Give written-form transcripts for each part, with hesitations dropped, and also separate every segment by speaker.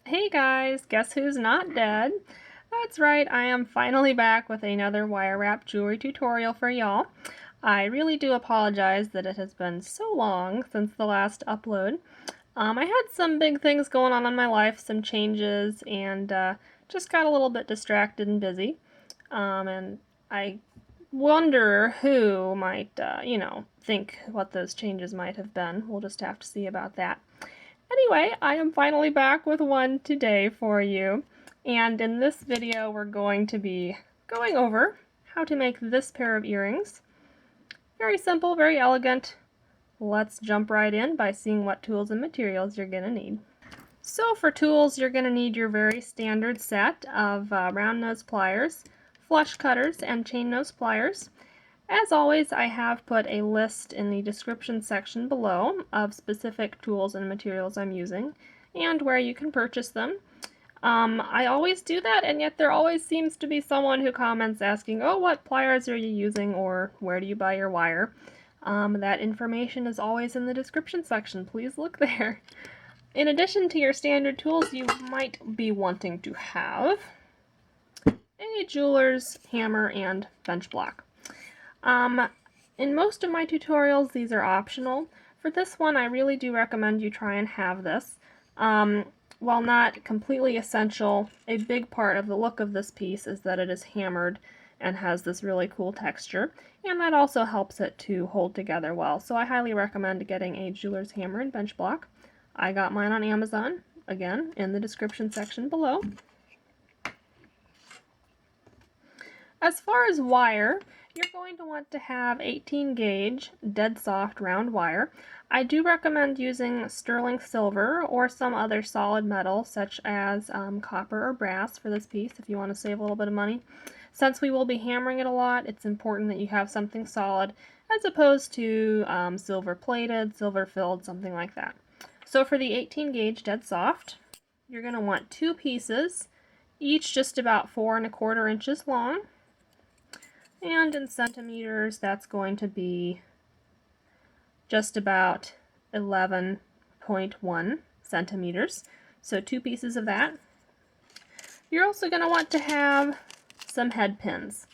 Speaker 1: Hey guys, guess who's not dead? That's right, I am finally back with another wire wrap jewelry tutorial for y'all. I really do apologize that it has been so long since the last upload. I had some big things going on in my life, some changes, and just got a little bit distracted and busy. And I wonder who might, think what those changes might have been. We'll just have to see about that. Anyway, I am finally back with one today for you, and in this video we're going to be going over how to make this pair of earrings. Very simple, very elegant. Let's jump right in by seeing what tools and materials you're going to need. So for tools, you're going to need your very standard set of round nose pliers, flush cutters, and chain nose pliers. As always, I have put a list in the description section below of specific tools and materials I'm using and where you can purchase them. I always do that, and yet there always seems to be someone who comments asking, oh, what pliers are you using, or where do you buy your wire? That information is always in the description section. Please look there. In addition to your standard tools, you might be wanting to have a jeweler's hammer and bench block. In most of my tutorials, these are optional. For this one, I really do recommend you try and have this. While not completely essential, a big part of the look of this piece is that it is hammered and has this really cool texture, and that also helps it to hold together well. So I highly recommend getting a jeweler's hammer and bench block. I got mine on Amazon, again, in the description section below. As far as wire, you're going to want to have 18 gauge dead soft round wire. I do recommend using sterling silver or some other solid metal such as copper or brass for this piece if you want to save a little bit of money. Since we will be hammering it a lot, it's important that you have something solid as opposed to silver plated, silver filled, something like that. So for the 18 gauge dead soft, you're going to want two pieces, each just about 4 1/4 inches long. And in centimeters, that's going to be just about 11.1 centimeters. So two pieces of that. You're also going to want to have some head pins.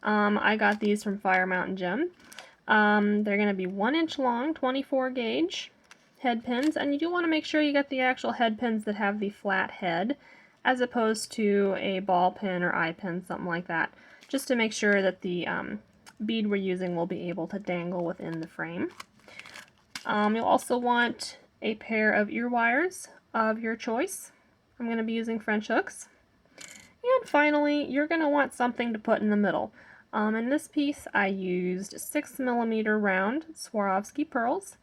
Speaker 1: I got these from Fire Mountain Gem. They're going to be 1 inch long, 24 gauge head pins, and you do want to make sure you get the actual head pins that have the flat head, as opposed to a ball pin or eye pin, something like that, just to make sure that the bead we're using will be able to dangle within the frame. You'll also want a pair of ear wires of your choice. I'm going to be using French hooks. And finally, you're going to want something to put in the middle. In this piece, I used 6mm round Swarovski pearls.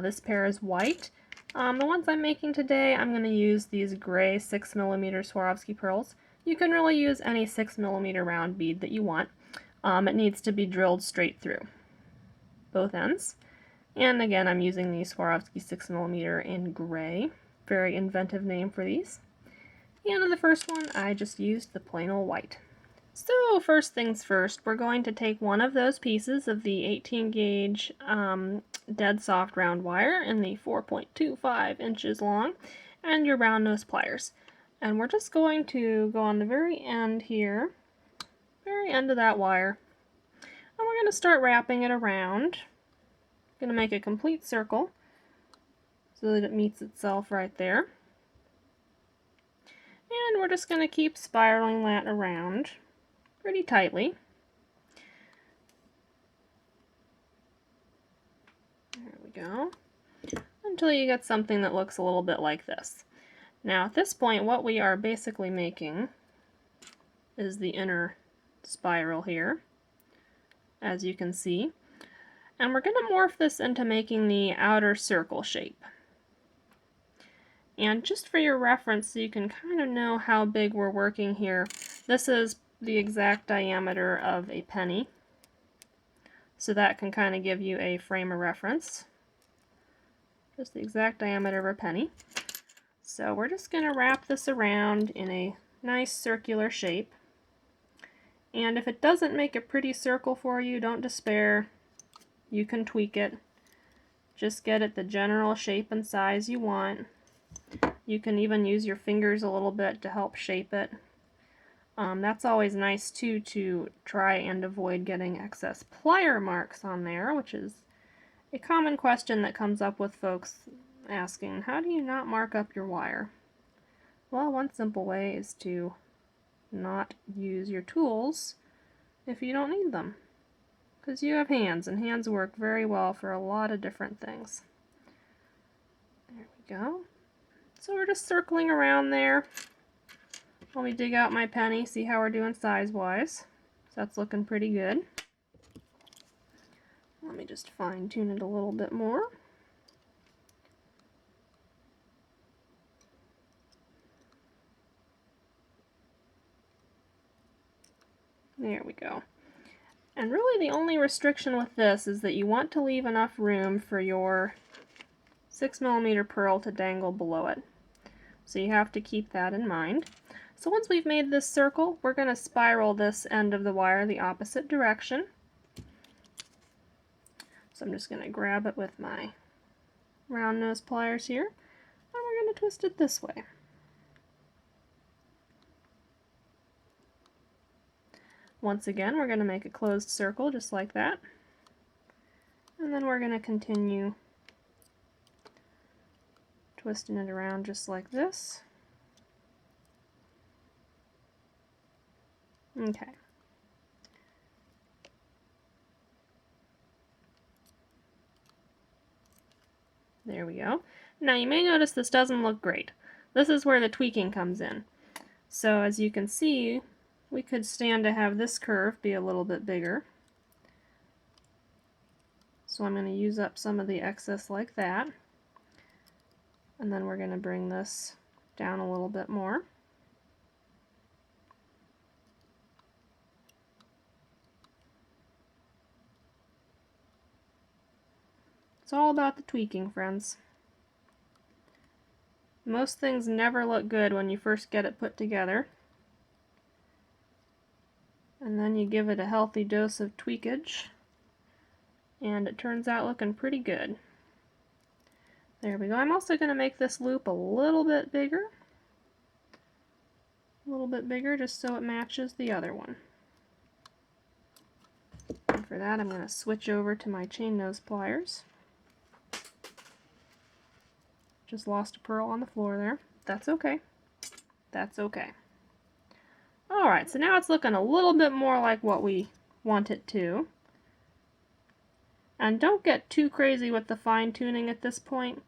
Speaker 1: This pair is white. The ones I'm making today, I'm going to use these gray 6mm Swarovski pearls. You can really use any 6mm round bead that you want. It needs to be drilled straight through both ends. And again, I'm using the Swarovski 6mm in gray. Very inventive name for these. And in the first one, I just used the plain old white. So first things first, we're going to take one of those pieces of the 18 gauge dead soft round wire in the 4.25 inches long and your round nose pliers. And we're just going to go on the very end here, very end of that wire, and we're going to start wrapping it around. Going to make a complete circle so that it meets itself right there. And we're just going to keep spiraling that around pretty tightly. There we go. Until you get something that looks a little bit like this. Now at this point, what we are basically making is the inner spiral here, as you can see. And we're going to morph this into making the outer circle shape. And just for your reference, so you can kind of know how big we're working here, this is the exact diameter of a penny. So that can kind of give you a frame of reference. Just the exact diameter of a penny. So we're just going to wrap this around in a nice circular shape. And if it doesn't make a pretty circle for you, don't despair. You can tweak it. Just get it the general shape and size you want. You can even use your fingers a little bit to help shape it. That's always nice too, to try and avoid getting excess plier marks on there, which is a common question that comes up with folks asking, how do you not mark up your wire? Well, one simple way is to not use your tools if you don't need them, because you have hands, and hands work very well for a lot of different things. There we go. So we're just circling around there. Let me dig out my penny, see how we're doing size-wise. So that's looking pretty good. Let me just fine-tune it a little bit more. There we go. And really the only restriction with this is that you want to leave enough room for your 6mm pearl to dangle below it. So you have to keep that in mind. So once we've made this circle, we're going to spiral this end of the wire the opposite direction. So I'm just going to grab it with my round nose pliers here, and we're going to twist it this way. Once again, we're going to make a closed circle just like that, and then we're going to continue twisting it around just like this. Okay. There we go. Now you may notice this doesn't look great. This is where the tweaking comes in. So as you can see, we could stand to have this curve be a little bit bigger. So I'm going to use up some of the excess like that. And then we're going to bring this down a little bit more. It's all about the tweaking, friends. Most things never look good when you first get it put together. And then you give it a healthy dose of tweakage, and it turns out looking pretty good. There we go. I'm also going to make this loop a little bit bigger. A little bit bigger just so it matches the other one. And for that I'm going to switch over to my chain nose pliers. Just lost a pearl on the floor there. That's okay. That's okay. Alright, so now it's looking a little bit more like what we want it to. And don't get too crazy with the fine tuning at this point,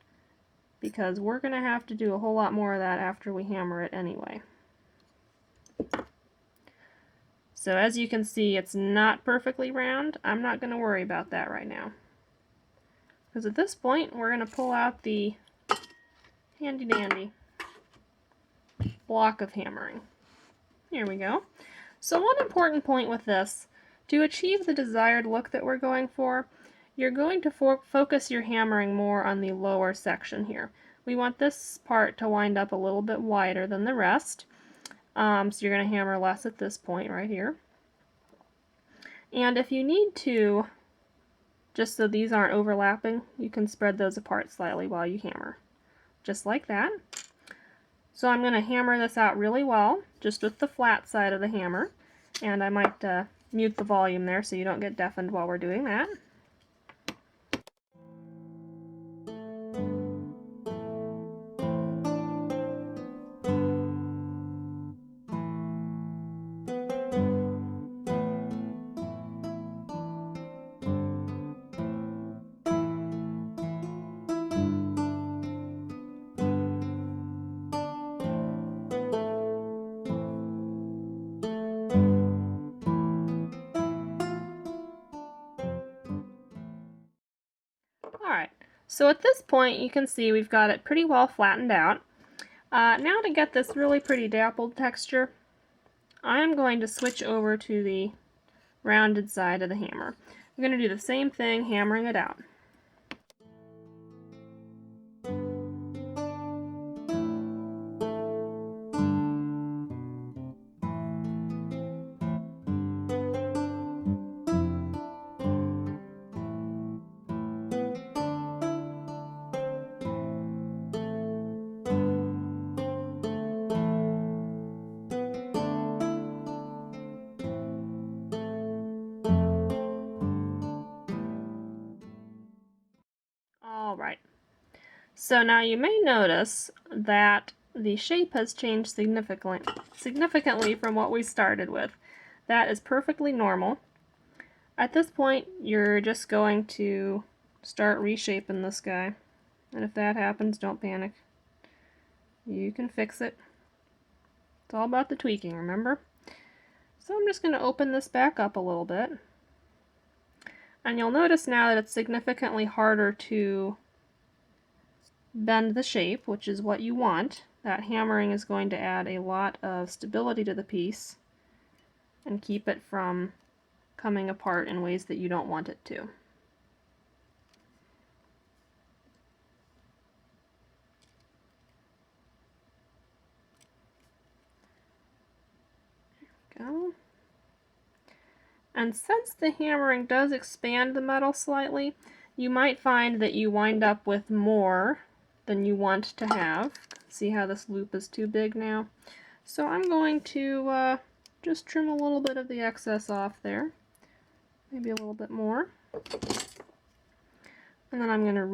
Speaker 1: because we're going to have to do a whole lot more of that after we hammer it anyway. So as you can see, it's not perfectly round. I'm not going to worry about that right now, because at this point we're going to pull out the handy dandy block of hammering. Here we go. So one important point with this, to achieve the desired look that we're going for, you're going to focus your hammering more on the lower section here. We want this part to wind up a little bit wider than the rest. So you're going to hammer less at this point right here. And if you need to, just so these aren't overlapping, you can spread those apart slightly while you hammer. Just like that. So I'm going to hammer this out really well, just with the flat side of the hammer. And I might mute the volume there so you don't get deafened while we're doing that. Alright, so at this point you can see we've got it pretty well flattened out. Now to get this really pretty dappled texture, I'm going to switch over to the rounded side of the hammer. I'm going to do the same thing, hammering it out. All right. So now you may notice that the shape has changed significantly from what we started with. That is perfectly normal. At this point, you're just going to start reshaping this guy. And if that happens, don't panic. You can fix it. It's all about the tweaking, remember? So I'm just going to open this back up a little bit. And you'll notice now that it's significantly harder to bend the shape, which is what you want. That hammering is going to add a lot of stability to the piece and keep it from coming apart in ways that you don't want it to. There we go. And since the hammering does expand the metal slightly, you might find that you wind up with more than you want to have. See how this loop is too big now? So I'm going to just trim a little bit of the excess off there. Maybe a little bit more. And then I'm going to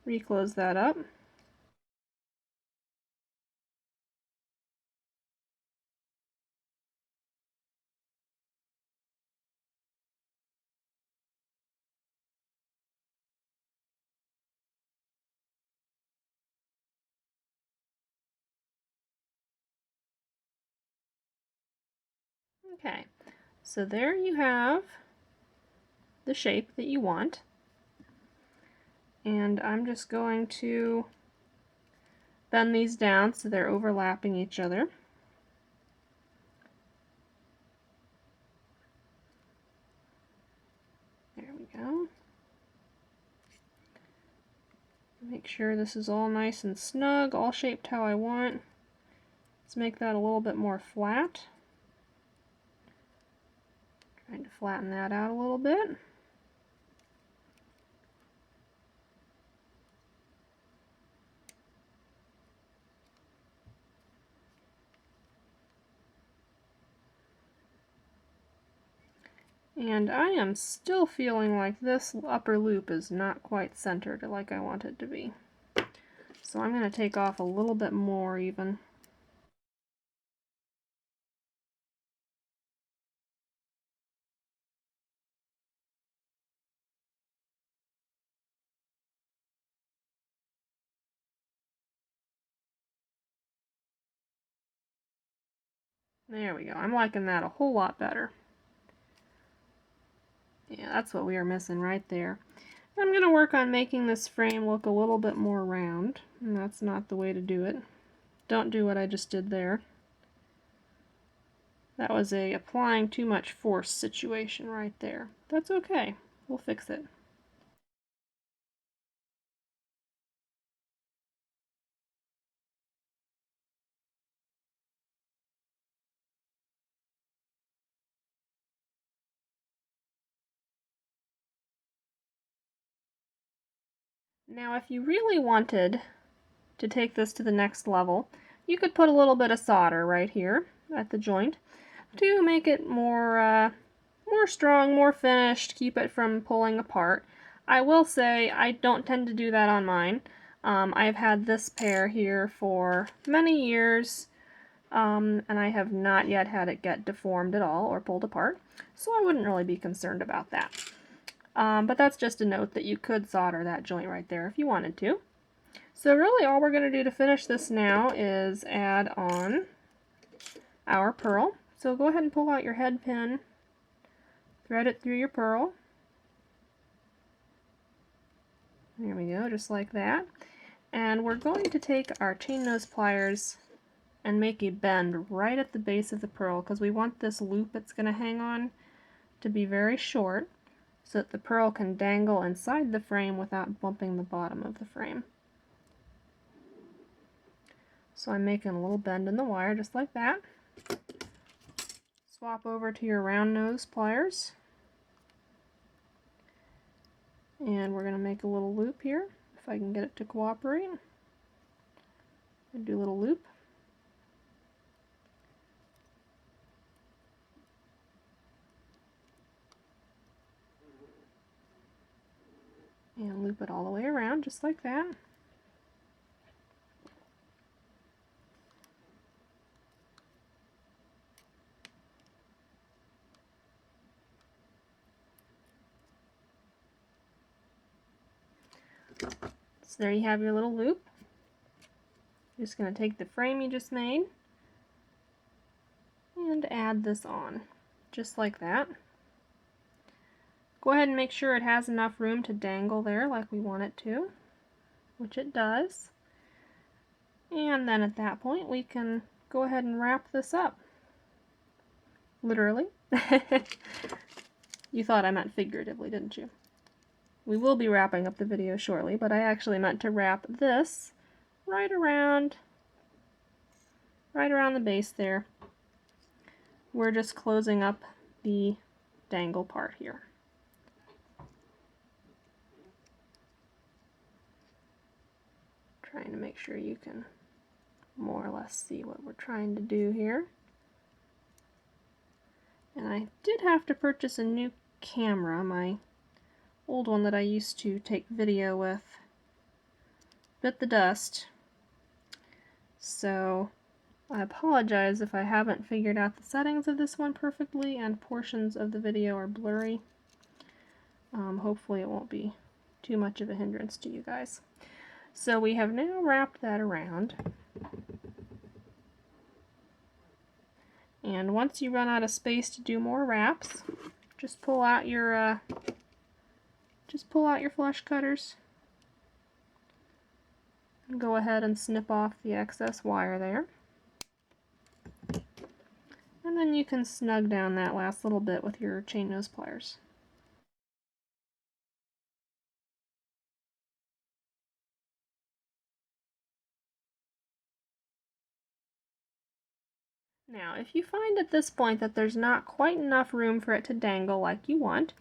Speaker 1: re-close that up. Okay, so there you have the shape that you want. And I'm just going to bend these down so they're overlapping each other. There we go. Make sure this is all nice and snug, all shaped how I want. Let's make that a little bit more flat. Trying to flatten that out a little bit. And I am still feeling like this upper loop is not quite centered like I want it to be. So I'm going to take off a little bit more even. There we go. I'm liking that a whole lot better. Yeah, that's what we are missing right there. I'm going to work on making this frame look a little bit more round, and that's not the way to do it. Don't do what I just did there. That was a applying too much force situation right there. That's okay. We'll fix it. Now, if you really wanted to take this to the next level, you could put a little bit of solder right here at the joint to make it more strong, more finished, keep it from pulling apart. I will say I don't tend to do that on mine. I've had this pair here for many years, and I have not yet had it get deformed at all or pulled apart, so I wouldn't really be concerned about that. But that's just a note that you could solder that joint right there if you wanted to. So really all we're going to do to finish this now is add on our pearl. So go ahead and pull out your head pin, thread it through your pearl. There we go, just like that. And we're going to take our chain nose pliers and make a bend right at the base of the pearl because we want this loop it's going to hang on to be very short so that the pearl can dangle inside the frame without bumping the bottom of the frame. So I'm making a little bend in the wire just like that. Swap over to your round nose pliers. And we're going to make a little loop here, if I can get it to cooperate. Do a little loop. And loop it all the way around, just like that. So there you have your little loop. You're just going to take the frame you just made and add this on, just like that. Go ahead and make sure it has enough room to dangle there like we want it to, which it does. And then at that point we can go ahead and wrap this up. Literally. You thought I meant figuratively, didn't you? We will be wrapping up the video shortly, but I actually meant to wrap this right around the base there. We're just closing up the dangle part here. Trying to make sure you can more or less see what we're trying to do here. And I did have to purchase a new camera. My old one that I used to take video with bit the dust. So I apologize if I haven't figured out the settings of this one perfectly and portions of the video are blurry. Hopefully it won't be too much of a hindrance to you guys. So we have now wrapped that around. And once you run out of space to do more wraps, just pull out your flush cutters and go ahead and snip off the excess wire there. And then you can snug down that last little bit with your chain nose pliers. Now, if you find at this point that there's not quite enough room for it to dangle like you want,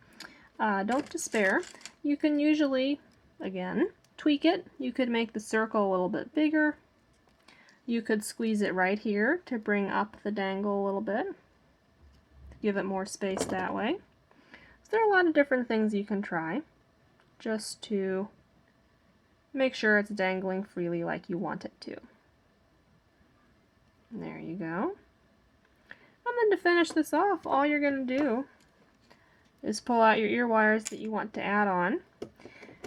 Speaker 1: don't despair. You can usually, again, tweak it. You could make the circle a little bit bigger. You could squeeze it right here to bring up the dangle a little bit, to give it more space that way. So there are a lot of different things you can try just to make sure it's dangling freely like you want it to. And there you go. And then to finish this off, all you're going to do is pull out your ear wires that you want to add on.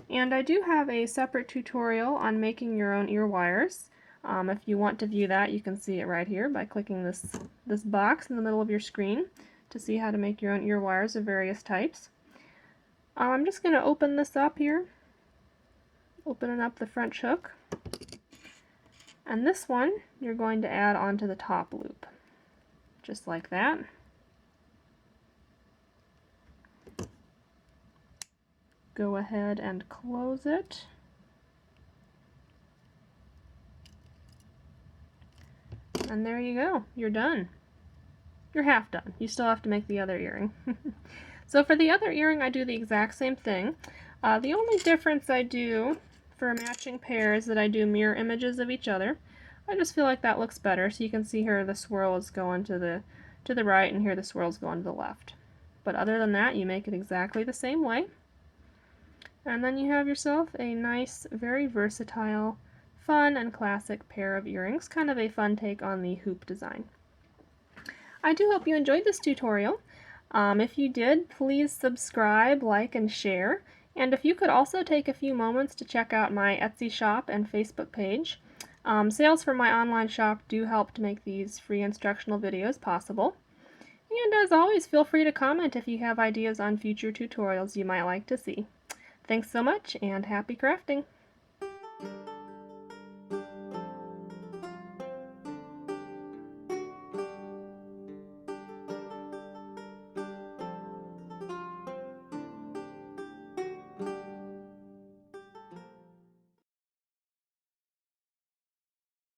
Speaker 1: And I do have a separate tutorial on making your own ear wires. If you want to view that, you can see it right here by clicking this box in the middle of your screen to see how to make your own ear wires of various types. I'm just going to open this up here, opening up the French hook. And this one you're going to add onto the top loop, just like that. Go ahead and close it. And there you go, you're done. You're half done. You still have to make the other earring. So for the other earring, I do the exact same thing. The only difference I do for matching pairs that I do mirror images of each other. I just feel like that looks better. So you can see here the swirl is going to the right, and here the swirl is going to the left. But other than that, you make it exactly the same way. And then you have yourself a nice, very versatile, fun and classic pair of earrings. Kind of a fun take on the hoop design. I do hope you enjoyed this tutorial. If you did, please subscribe, like, and share. And if you could also take a few moments to check out my Etsy shop and Facebook page. Sales from my online shop do help to make these free instructional videos possible. And as always, feel free to comment if you have ideas on future tutorials you might like to see. Thanks so much, and happy crafting!